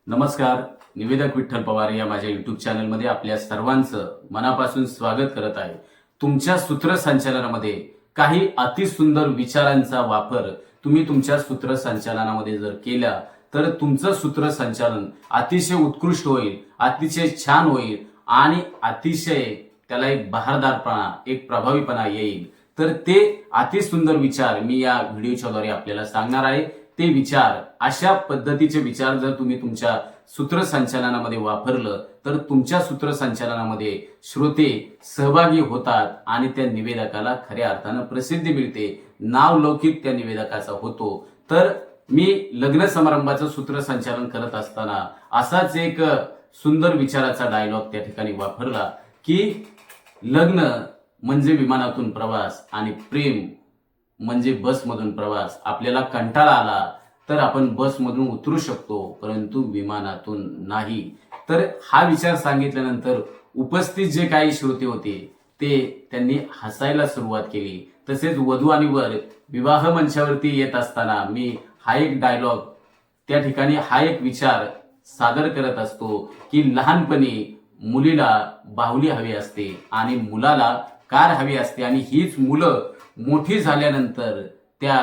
नमस्कार. निवेदक विठ्ठल पवार या माझ्या युट्यूब चॅनलमध्ये आपल्या सर्वांचं मनापासून स्वागत करत आहे. तुमच्या सूत्रसंचालनामध्ये काही अतिसुंदर विचारांचा वापर तुम्ही तुमच्या सूत्रसंचालनामध्ये जर केला तर तुमचं सूत्रसंचालन अतिशय उत्कृष्ट होईल, अतिशय छान होईल आणि अतिशय त्याला एक बहारदारपणा, एक प्रभावीपणा येईल. तर ते अतिसुंदर विचार मी या व्हिडिओच्या द्वारे आपल्याला सांगणार आहे. ते विचार, अशा पद्धतीचे विचार जर तुम्ही तुमच्या सूत्रसंचालनामध्ये वापरलं तर तुमच्या सूत्रसंचालनामध्ये श्रोते सहभागी होतात आणि त्या निवेदकाला खऱ्या अर्थानं प्रसिद्धी मिळते, नावलौकिक त्या निवेदकाचा होतो. तर मी लग्न समारंभाचं सूत्रसंचालन करत असताना असाच एक सुंदर विचाराचा डायलॉग त्या ठिकाणी वापरला की लग्न म्हणजे विमानातून प्रवास आणि प्रेम म्हणजे बसमधून प्रवास. आपल्याला कंटाळा आला तर आपण बसमधून उतरू शकतो, परंतु विमानातून नाही. तर हा विचार सांगितल्यानंतर उपस्थित जे काही श्रोते होते ते त्यांनी हसायला सुरुवात केली. तसेच वधू आणि वर विवाह मंचावरती येत असताना मी हा एक डायलॉग त्या ठिकाणी, हा एक विचार सादर करत असतो की लहानपणी मुलीला बाहुली हवी असते आणि मुलाला कार हवी असते आणि हीच मुलं मोठी झाल्यानंतर त्या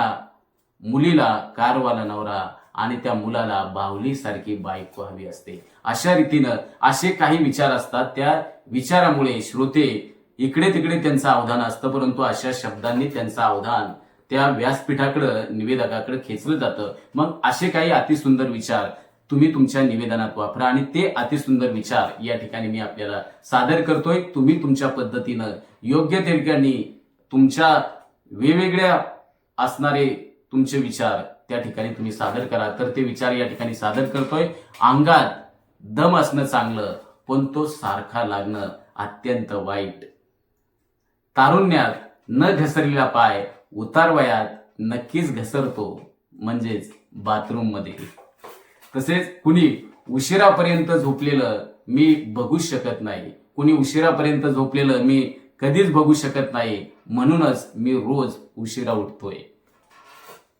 मुलीला कारवाला नवरा आणि त्या मुलाला बाहुली सारखी बायको हवी असते. अशा रीतीनं असे काही विचार असतात. त्या विचारामुळे श्रोते इकडे तिकडे त्यांचं अवधान असतं, परंतु अशा शब्दांनी त्यांचं अवधान त्या व्यासपीठाकडे, निवेदकाकडे खेचलं जातं. मग असे काही अतिसुंदर विचार तुम्ही तुमच्या निवेदनात वापरा आणि ते अतिसुंदर विचार या ठिकाणी मी आपल्याला सादर करतोय. तुम्ही तुमच्या पद्धतीनं योग्य त्या ठिकाणी तुमच्या वेगवेगळ्या असणारे तुमचे विचार त्या ठिकाणी तुम्ही सादर करा. तर ते विचार या ठिकाणी सादर करतोय. अंगात दम असणं चांगलं, पण तो सारखा लागणं अत्यंत वाईट. तारुण्यात न घसरलेला पाय उतार वयात नक्कीच घसरतो, म्हणजेच बाथरूम मध्ये. तसेच कुणी उशिरापर्यंत झोपलेलं मी बघू शकत नाही, कुणी उशिरापर्यंत झोपलेलं मी कधीच बघू शकत नाही, म्हणूनच मी रोज उशिरा उठतोय.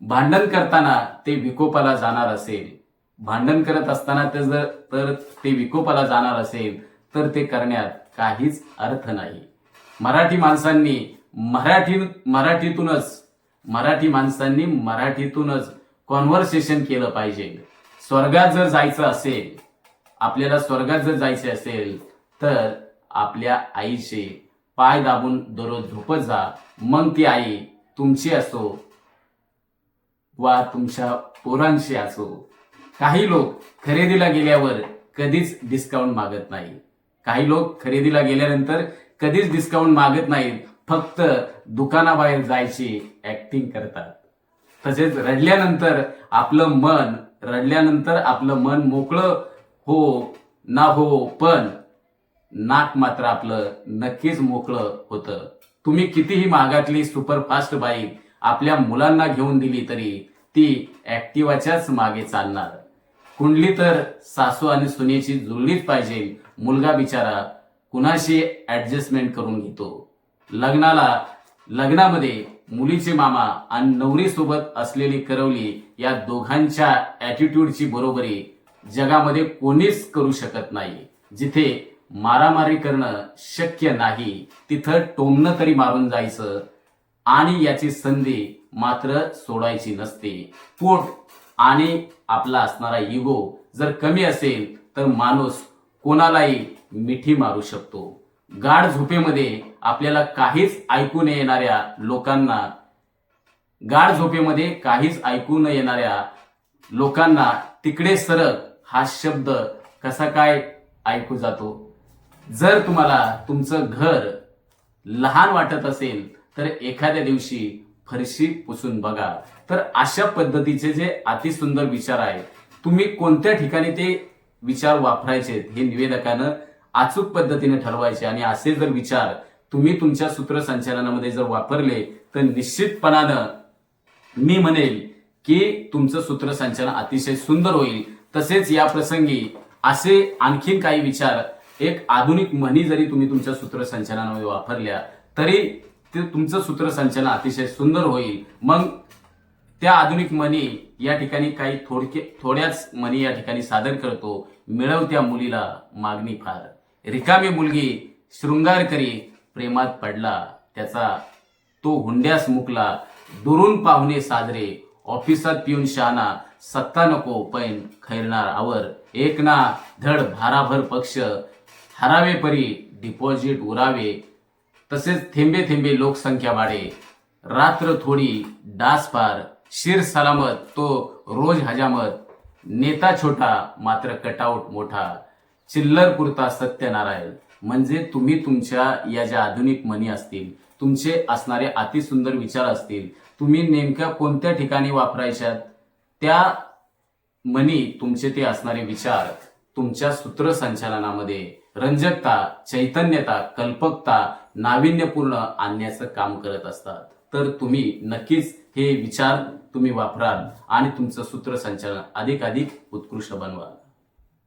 भांडण करताना ते विकोपाला जाणार असेल, भांडण करत असताना तर ते विकोपाला जाणार असेल तर ते करण्यात काहीच अर्थ नाही. मराठी माणसांनी कॉन्व्हर्सेशन केलं पाहिजे. स्वर्गात जर जायचं असेल, आपल्याला स्वर्गात जर जायचे असेल तर आपल्या आईचे पाय दाबून दररोज झोपत जा. मग ती आई तुमची असो वा तुमच्या पोरांची असो. काही लोक खरेदीला गेल्यावर कधीच डिस्काउंट मागत नाही. काही लोक खरेदीला गेल्यानंतर कधीच डिस्काउंट मागत नाहीत, फक्त दुकानाबाहेर जायची ऍक्टिंग करतात. तसेच रडल्यानंतर आपलं मन मोकळं हो ना हो, पण नाक मात्र आपलं नक्कीच मोकळं होतं. तुम्ही कितीही महागातली सुपरफास्ट बाईक आपल्या मुलांना घेऊन दिली तरी ती ऍक्टिवाच्याच मागे चालणार. कुंडली तर सासू आणि सुनेची जुळलीच पाहिजे. मुलगा बिचारा कुणाशी ऍडजस्टमेंट करून घेतो. लग्नामध्ये मुलीचे मामा आणि नवरी सोबत असलेली करवली या दोघांच्या ऍटिट्यूडची बरोबरी जगामध्ये कोणीच करू शकत नाही. जिथे मारामारी करणं शक्य नाही तिथं टोमणं तरी मारून जायचं आणि याची संधी मात्र सोडायची नसते. पोट आणि आपला असणारा इगो जर कमी असेल तर माणूस कोणालाही मिठी मारू शकतो. गाढ झोपेमध्ये आपल्याला काहीच ऐकू न येणाऱ्या लोकांना तिकडे सरक हा शब्द कसा काय ऐकू जातो. जर तुम्हाला तुमचं घर लहान वाटत असेल तर एखाद्या दिवशी फरशी पुसून बघा. तर अशा पद्धतीचे जे अतिसुंदर विचार आहेत, तुम्ही कोणत्या ठिकाणी ते विचार वापरायचे हे निवेदकानं अचूक पद्धतीने ठरवायचे. आणि असे जर विचार तुम्ही तुमच्या सूत्रसंचालनामध्ये जर वापरले तर निश्चितपणानं मी म्हणेल की तुमचं सूत्रसंचालन अतिशय सुंदर होईल. तसेच या प्रसंगी असे आणखीन काही विचार, एक आधुनिक म्हणी जरी तुम्ही तुमच्या सूत्रसंचालनामध्ये वापरल्या तरी ते तुमचं सूत्रसंचालन अतिशय सुंदर होईल. मग त्या आधुनिक म्हणी या ठिकाणी काही थोड्याच म्हणी या ठिकाणी सादर करतो. मिळवत्या मुलीला मागणी फार, रिकामी मुलगी शृंगार करी, प्रेमात पडला त्याचा तो हुंड्यास मुकला, दुरून पाहुणे साजरे, ऑफिसात पिऊन शहाणा, सत्ता नको पण खैरणार आवर, एक ना धड भाराभर पक्ष, हरावे परी डिपॉझिट उरावे, तसेच थेंबे थेंबे लोकसंख्या वाढे, रात्र थोडी डास पार, शिर सलामत तो रोज हजामत, नेता छोटा मात्र कटआउट मोठा, चिल्लर पुरता सत्यनारायण. म्हणजे तुम्ही तुमच्या या ज्या आधुनिक म्हणी असतील, तुमचे असणारे अतिसुंदर विचार असतील, तुम्ही नेमक्या कोणत्या ठिकाणी वापरायच्यात त्या म्हणी, तुमचे ते असणारे विचार तुमच्या सूत्रसंचालनामध्ये रंजकता, चैतन्यता, कल्पकता, नाविन्यपूर्ण आणण्याचं काम करत असतात. तर तुम्ही नक्कीच हे विचार तुम्ही वापराल आणि तुमचं सूत्रसंचालन अधिकाधिक उत्कृष्ट बनवाल.